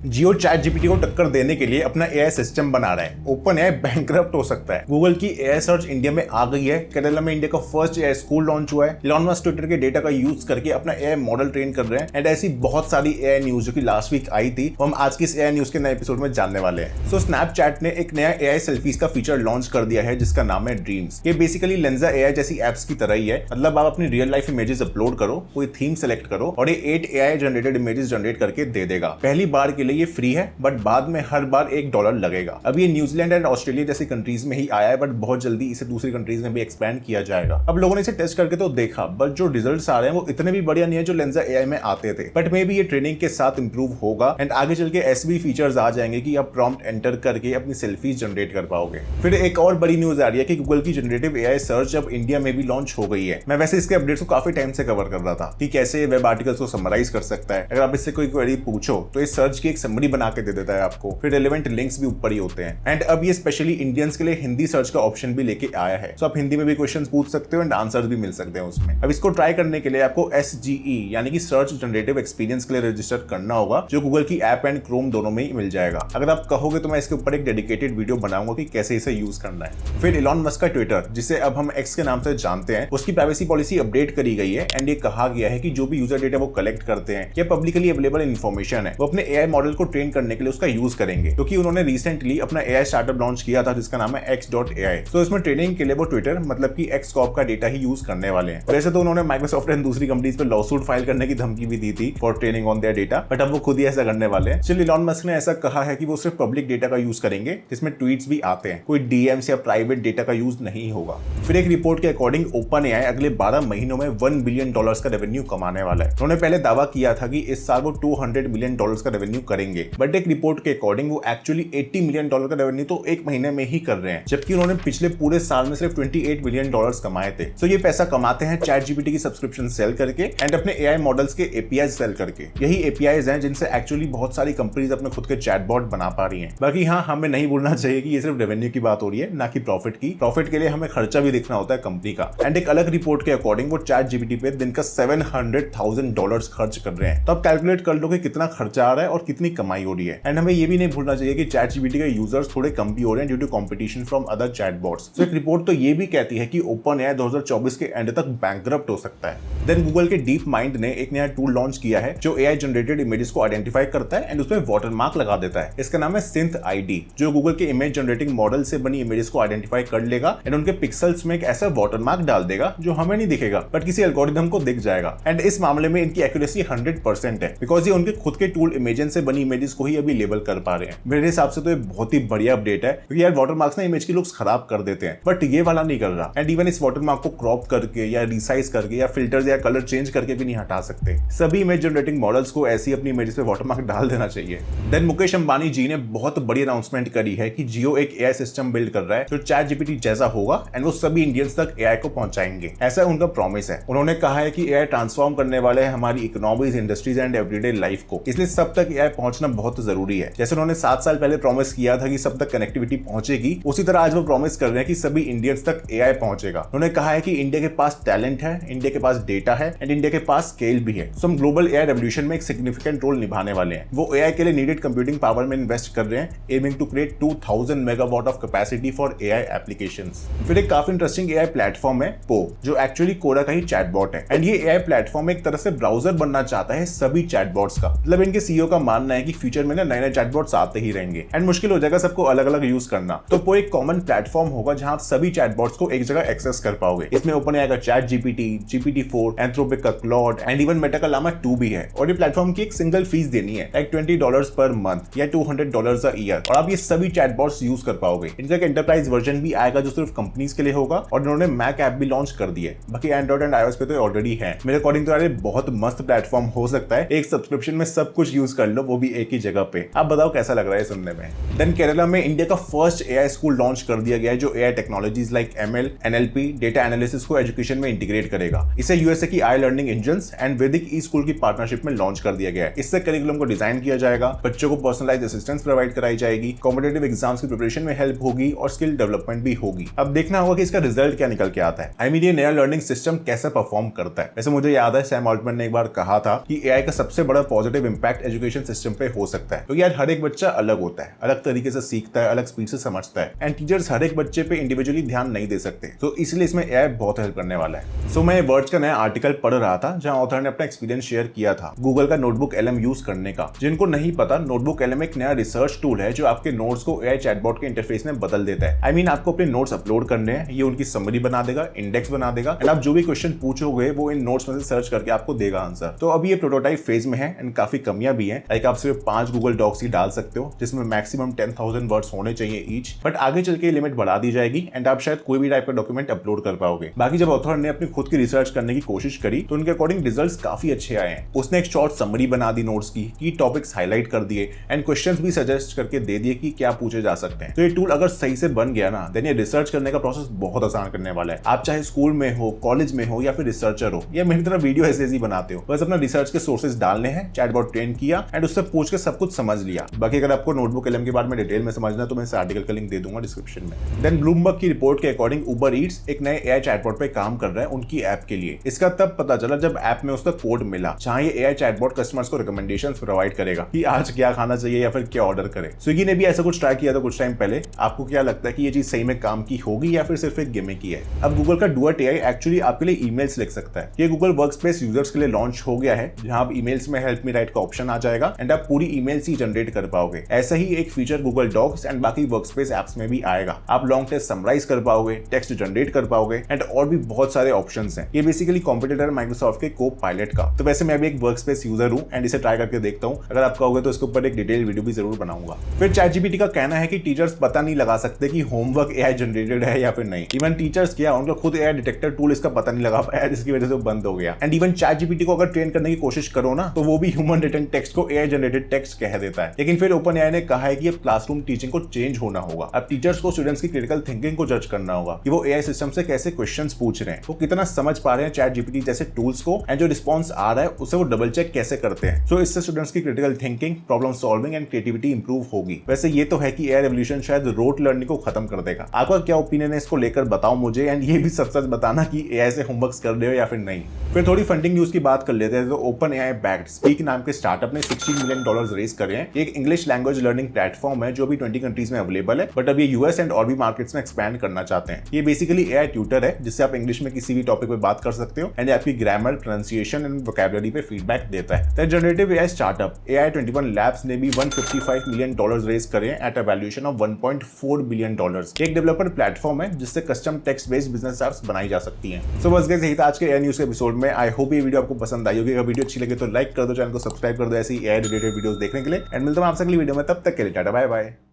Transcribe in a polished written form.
जियो chat GPT को टक्कर देने के लिए अपना एआई सिस्टम बना रहा है। ओपन एआई बैंकरप्ट हो सकता है। गूगल की एआई सर्च इंडिया में आ गई है। केरला में इंडिया का फर्स्ट एआई स्कूल लॉन्च हुआ है। इलॉन मस्क ट्विटर के डेटा का यूज करके अपना एआई मॉडल ट्रेन कर रहे हैं। एंड ऐसी बहुत सारी एआई न्यूज जो कि लास्ट वीक आई थी, वो हम आज की इस एआई न्यूज के नए एपिसोड में जानने वाले हैं। सो स्नैपचैट ने एक नया एआई सेल्फीज का फीचर लॉन्च कर दिया है जिसका नाम है ड्रीम्स। ये बेसिकली लेंजा एआई जैसी एप्स की तरह ही है। मतलब आप अपनी रियल लाइफ इमेजेस अपलोड करो, कोई थीम सेलेक्ट करो और ये 8 एआई जनरेटेड इमेजेस जनरेट करके दे देगा। पहली बार के लिए ये फ्री है, बट बाद में हर बार $1 लगेगा। अब ये न्यूजीलैंड एंड ऑस्ट्रेलिया जैसी कंट्रीज में ही आया है, बट बहुत जल्दी इसे दूसरी कंट्रीज में भी एक्सपैंड किया जाएगा। अब लोगों ने इसे टेस्ट करके तो देखा, बट जो रिजल्ट्स आ रहे हैं वो इतने भी बढ़िया नहीं है जो लेंजा एआई में आते थे। बट मे बी ये ट्रेनिंग के साथ इंप्रूव होगा एंड आगे चल के ऐसे भी फीचर्स आ जाएंगे कि आप प्रॉम्प्ट एंटर करके अपनी सेल्फीज जनरेट कर पाओगे। फिर एक और बड़ी न्यूज आ रही है कि गूगल की जनरेटिव एआई सर्च अब इंडिया में भी लॉन्च हो गई है। मैं वैसे इसके अपडेट्स को काफी टाइम से कवर कर रहा था कि कैसे वेब आर्टिकल्स को समराइज कर सकता है। अगर आप इससे कोई क्वेरी पूछो तो इस सर्च की एक समरी बना के दे देता है आपको। फिर रेलेवेंट लिंक्स भी ऊपर ही होते हैं। एंड अब ये स्पेशली इंडियंस के लिए हिंदी सर्च का ऑप्शन भी लेके आया है। सो आप हिंदी में भी क्वेश्चंस पूछ सकते हो एंड आंसर्स भी मिल सकते हैं उसमें। अब इसको ट्राई करने के लिए आपको SGE यानी कि सर्च जनरेटिव एक्सपीरियंस के लिए रजिस्टर करना होगा, जो गूगल की ऐप एंड क्रोम दोनों में ही मिल जाएगा। अगर आप कहोगे तो मैं इसके ऊपर एक डेडिकेटेड वीडियो बनाऊंगा कि कैसे इसे यूज करना है। फिर इलॉन मस्क का ट्विटर, जिसे अब हम एक्स के नाम से जानते हैं, उसकी प्राइवेसी पॉलिसी अपडेट करी गई है एंड ये कहा गया है कि जो भी यूजर डेटा वो कलेक्ट करते हैं या पब्लिकली अवेलेबल इन्फॉर्मेशन है, वो अपने एआई मॉडल को ट्रेन करने के लिए उसका यूज करेंगे। क्योंकि उन्होंने रिसेंटली अपना एआई स्टार्टअप लॉन्च किया था जिसका नाम है x.ai। तो इसमें ट्रेनिंग के लिए वो ट्विटर मतलब कि एक्स कॉर्प का डेटा ही यूज करने वाले हैं। वैसे तो उन्होंने माइक्रोसॉफ्ट एंड दूसरी कंपनीज पे लॉसूट फाइल करने की धमकी भी दी थी for training on their data, but अब वो खुद ही ऐसा करने वाले हैं। चलिए, इलॉन मस्क ने ऐसा कहा है कि वो सिर्फ पब्लिक डेटा का यूज करेंगे जिसमें ट्वीट्स भी आते हैं, कोई डीएम्स या प्राइवेट डेटा का यूज नहीं होगा। फिर एक रिपोर्ट के अकॉर्डिंग ओपन एआई अगले 12 महीनों में $1 बिलियन का रेवेन्यू कमाने वाला है। उन्होंने पहले दावा किया था कि इस साल वो $200 बिलियन का रेवेन्यू करेंगे, बट एक रिपोर्ट के अकॉर्डिंग वो एक्चुअली $80 मिलियन का रेवेन्यू तो एक महीने में ही कर रहे हैं, जबकि उन्होंने पिछले पूरे साल में सिर्फ $28 बिलियन कमाए थे। तो ये पैसा कमाते हैं चैट जीपीटी की सब्सक्रिप्शन सेल करके एंड अपने एआई मॉडल्स के एपीआई सेल करके। यही एपीआईज हैं जिनसे एक्चुअली बहुत सारी कंपनीज अपने खुद के चैटबॉट बना पा रही हैं। बाकी हाँ, हमें नहीं भूलना चाहिए कि ये सिर्फ रेवेन्यू की बात हो रही है, ना कि प्रॉफिट की। प्रॉफिट के लिए हमें खर्चा भी देखना होता है कंपनी का। एंड एक अलग रिपोर्ट के अकॉर्डिंग वो चैट जीपीटी पे दिन का $700,000 खर्च कर रहे हैं। तो आप कैलकुलेट कर लो कि कितना खर्चा आ रहा है और कितनी कमाई हो रही है। एंड हमें ये भी नहीं भूलना चाहिए कि चैट जीपीटी के यूजर्स थोड़े कम भी हो रहे हैं due to competition from other chatbots. तो एक रिपोर्ट तो ये भी कहती है कि ओपन एआई 2024 के एंड तक बैंकरप्ट हो सकता है। देन गूगल के डीप माइंड ने एक नया टूल लॉन्च किया है जो एआई जनरेटेड इमेजेस को आइडेंटिफाई करता है एंड उसमें वाटरमार्क लगा देता है। इसका नाम है सिंथ आईडी, जो गूगल के इमेज जनरेटिंग मॉडल से बनी इमेजेस को आइडेंटिफाई कर लेगा एंड उनके पिक्सल्स में एक ऐसा वाटरमार्क डाल देगा जो हमें नहीं दिखेगा बट किसी एल्गोरिथम को दिख जाएगा। एंड इस मामले में इनकी एक्यूरेसी 100% है, बिकॉज ये उनके खुद के टूल इमेजन से बनी इमेजेस को ही अभी लेबल कर पा रहे हैं। मेरे हिसाब से तो ये बहुत ही बढ़िया अपडेट है, क्योंकि यार वाटरमार्क्स ना इमेज की लुक्स खराब कर देते हैं, बट ये वाला नहीं कर रहा। एंड इवन इस वाटरमार्क को क्रॉप करके या रिसाइज करके या फिल्टर्स या कलर चेंज करके भी नहीं हटा सकते। सभी इमेज जनरेटिंग मॉडल्स को ऐसी अपनी इमेजेस पे वाटरमार्क डाल देना चाहिए। देन मुकेश अंबानी जी ने बहुत बड़ी अनाउंसमेंट करी है कि जियो एक एआई सिस्टम बिल्ड कर रहा है जो चैट जीपीटी जैसा होगा एंड वो सभी इंडियंस तक एआई को पहुंचाएंगे। ऐसा उनका प्रॉमिस है। उन्होंने कहा है कि एआई ट्रांसफॉर्म करने वाले है हमारी economies, industries and everyday life को, इसलिए सब तक एआई पहुंचना बहुत जरूरी है। जैसे उन्होंने 7 साल पहले प्रॉमिस किया था कि सब तक कनेक्टिविटी पहुंचेगी, उसी तरह आज वो प्रॉमिस कर रहे हैं कि सभी इंडियंस तक एआई पहुंचेगा। उन्होंने कहा है कि इंडिया के पास टैलेंट है, इंडिया के पास डेटा है एंड इंडिया के पास स्केल भी है। सो हम ग्लोबल एआई रेवोल्यूशन में एक सिग्निफिकेंट रोल निभाने वाले हैं। वो एआई के लिए नीडेड कंप्यूटिंग पावर में इन्वेस्ट कर रहे हैं, aiming to create 2000 megawatt of capacity for AI applications. फिर एक काफी इंटरेस्टिंग एआई प्लेटफॉर्म है पो, जो एक्चुअली कोरा का ही चैटबॉट है। एंड ये एआई प्लेटफॉर्म एक तरह से ब्राउजर बनना चाहता है सभी चैटबॉट्स का। मतलब इनके सीईओ का मानना है कि फ्यूचर में ना नए चैटबॉट्स आते ही रहेंगे एंड मुश्किल हो जाएगा सबको अलग अलग यूज करना। तो पो एक कॉमन प्लेटफॉर्म होगा जहां आप सभी चैटबॉट्स को एक जगह एक्सेस कर पाओगे। इसमें ओपन एआई का चैट जीपीटी, GPT-4, एंथ्रोपिक का क्लॉड एंड इवन मेटा का लामा 2 भी है। और ये प्लेटफॉर्म की एक सिंगल फीस देनी है, लाइक $20 पर मंथ या $200 अ ईयर, और आप ये सभी चैटबॉट्स यूज कर पाओगे। इनका एक एंटरप्राइज वर्जन भी आएगा जो सिर्फ कंपनीज के लिए होगा और इन्होंने मैक ऐप भी लॉन्च कर दी है। बाकी एंड्रॉइड एंड iOS पे तो ऑलरेडी है। मेरे अकॉर्डिंग तो यार बहुत मस्त प्लेटफॉर्म हो सकता है। एक सब्सक्रिप्शन में सब कुछ यूज कर लो, वो भी एक ही जगह पे। आप बताओ कैसा लग रहा है सुनने में। देन केरला में इंडिया का फर्स्ट एआई स्कूल लॉन्च कर दिया गया है जो AI technologies like ML, NLP, data analysis को एजुकेशन में इंटीग्रेट करेगा। इसे यूएसए की आई लर्निंग इंजन्स एंड वैदिक ई स्कूल की पार्टनरशिप में लॉन्च कर दिया गया है। इससे करिकुलम को डिजाइन किया जाएगा, बच्चों को पर्सनलाइज्ड असिस्टेंस प्रोवाइड कराई जाएगी, कॉम्पिटिटिव एग्जाम्स की प्रिपरेशन में हेल्प होगी और स्किल डेवलपमेंट भी होगी। अब देखना होगा कि इसका रिजल्ट क्या निकल के आता है। आई मीन ये नया लर्निंग सिस्टम कैसे परफॉर्म करता है। वैसे मुझे याद है सैम ऑल्टमैन ने एक बार कहा था कि एआई का सबसे बड़ा positive impact education system system पे हो सकता है। तो यार हर एक बच्चा अलग होता है, अलग तरीके से सीखता है, अलग स्पीड से समझता है, एंड टीचर्स हर एक बच्चे पे इंडिविजुअली ध्यान नहीं दे सकते। तो इसलिए इसमें एआई बहुत हेल्प करने वाला है। सो मैं वर्ड्स का नया आर्टिकल पढ़ रहा था जहां ऑथर ने अपना एक्सपीरियंस शेयर किया था गूगल का नोटबुक LM यूज करने का। जिनको नहीं पता, नोटबुक LM एक नया रिसर्च टूल है जो आपके नोट्स को एआई चैटबॉट के इंटरफेस में बदल देता है। आई मीन आपको अपने नोट्स अपलोड करने हैं, ये उनकी समरी बना देगा, इंडेक्स बना देगा, एंड आप जो भी क्वेश्चन पूछोगे वो इन नोट्स में से सर्च करके आपको देगा आंसर। तो अभी ये प्रोटोटाइप फेज में है एंड काफी कमियां भी हैं। लाइक आप सिर्फ 5 गूगल डॉक्स ही डाल सकते हो जिसमें मैक्सिमम 10,000 वर्ड्स होने चाहिए ईच, बट आगे चल के लिमिट बढ़ा दी जाएगी एंड आप शायद कोई भी टाइप का डॉक्यूमेंट अपलोड कर पाओगे। बाकी जब ऑथर ने अपनी खुद की रिसर्च करने की कोशिश करी तो उनके अकॉर्डिंग रिजल्ट्स काफी अच्छे आए हैं। उसने एक शॉर्ट समरी बना दी नोट्स की टॉपिक्स हाईलाइट कर दिए एंड क्वेश्चंस भी सजेस्ट करके दे दिए कि क्या पूछे जा सकते हैं। तो ये टूल अगर सही से बन गया ना, देन ये रिसर्च करने का प्रोसेस बहुत आसान करने वाला है। आप चाहे स्कूल में हो, कॉलेज में हो या फिर रिसर्चर हो या मेरी तरह वीडियो ऐसे ही बनाते हो, बस अपना रिसर्च के सोर्सेज डालने हैं, चैटबॉट ट्रेन किया एंड उससे पूछ के सब कुछ समझ लिया। बाकी अगर आपको नोटबुक LM के बारे में डिटेल में समझना है तो मैं इस आर्टिकल का लिंक दे दूंगा डिस्क्रिप्शन में। देन ब्लूमबर्ग की रिपोर्ट के अकॉर्डिंग उबर ईट्स एक नए एआई चैटबॉट पे काम कर रहा है उनकी ऐप के लिए। इसका तब पता चला जब ऐप में उसका कोड मिला जहां ये एआई चैटबॉट कस्टमर्स को रिकमेंडेशंस प्रोवाइड करेगा कि आज क्या खाना चाहिए या फिर क्या ऑर्डर करें। स्विगी ने भी ऐसा कुछ ट्राई किया था कुछ टाइम पहले। आपको क्या लगता है कि ये चीज सही में काम की होगी या फिर सिर्फ एक गिमिक ही है? अब गूगल का डुएट एआई एक्चुअली आपके लिए ईमेल्स लिख सकता है। ये गूगल वर्कस्पेस यूजर्स के लिए लॉन्च हो गया है जहां आप ईमेल्स में हेल्प मी राइट का ऑप्शन आ जाएगा एंड आप पूरी ईमेल्स ही जनरेट कर पाओगे। ऐसा ही एक फीचर गूगल डॉक्स एंड बाकी वर्कस्पेस एप्स में भी आएगा। आप लॉन्ग टेक्स्ट समराइज कर पाओगे, टेक्स्ट जनरेट कर पाओगे एंड और भी बहुत सारे ऑप्शंस हैं। ये बेसिकली कॉम्पिटिटर माइक्रोसॉफ्ट के कोपायलट का। तो वैसे मैं भी एक वर्कस्पेस यूजर हूं एंड इसे ट्राई करके देखता हूं। अगर आप कहोगे तो इसके ऊपर एक डिटेल वीडियो भी जरूर बनाऊंगा। फिर ChatGPT का कहना है कि टीचर्स पता नहीं लगा सकते कि होमवर्क एआई जनरेटेड है या फिर नहीं। इवन टीचर्स क्या, उनका खुद एआई डिटेक्टर टूल इसका पता नहीं लगा पाया जिसकी वजह से वो बंद हो गया। एंड इवन ChatGPT को अगर ट्रेन करने की कोशिश करो ना तो वो भी ह्यूमन रिटन टेक्स्ट को एआई जनरेटेड टेक्स्ट कह देता है। लेकिन फिर ओपन एआई ने कहा है कि अब क्लासरूम टीचिंग को चेंज होना होगा। अब टीचर्स को स्टूडेंट्स की क्रिटिकल थिंकिंग को जज करना होगा कि वो एआई सिस्टम से कैसे क्वेश्चंस पूछ रहे हैं, वो कितना समझ पा रहे हैं ChatGPT जैसे टूल्स को, एंड जो रिस्पॉन्स आ रहा है उसे वो डबल चेक कैसे करते हैं। तो इससे स्टूडेंट्स की critical thinking, problem solving and creativity improve होगी। वैसे ये तो है कि एआई रेवोल्यूशन शायद रोट लर्निंग को खत्म कर देगा। आपका क्या ओपिनियन है इसको लेकर बताओ मुझे, एंड ये भी सच बताना कि एआई से होमवर्क्स कर रहे हो या फिर नहीं। फिर थोड़ी फंडिंग न्यूज की बात कर लेते हैं। तो ओपन एआई बैक्ड स्पीक नाम के स्टार्टअप ने $16 मिलियन रेज करे हैं। एक इंग्लिश लैंग्वेज लर्निंग प्लेटफॉर्म है जो भी 20 कंट्रीज में अवेलेबल है, बट अब ये यूएस एंड और भी मार्केट्स में एक्सपैंड करना चाहते हैं। ये बेसिकली एआई ट्यूटर है जिससे आप इंग्लिश में किसी भी टॉपिक पे बात कर सकते हो एंड आपकी ग्रामर, प्रोनाउंसिएशन एंड वोकैबुलरी पे फीडबैक देता है। The generative AI startup AI21 labs ने भी $155 मिलियन रेज करे हैं at a valuation of $1.4 billion. एक डेवलपर प्लेटफॉर्म है जिससे custom text based business apps बनाई जा सकती हैं। सो बस गाइस यही था आज के एआई न्यूज़ के एपिसोड में। आई होप ये वीडियो आपको पसंद आई होगी। अगर वीडियो अच्छी लगे तो लाइक कर दो, चैनल को सब्सक्राइब कर दो ऐसी एआई रिलेटेड वीडियोस देखने के लिए। एंड मिलता हूं आपसे अगली वीडियो में, तब तक के लिए टाटा बाय बाय।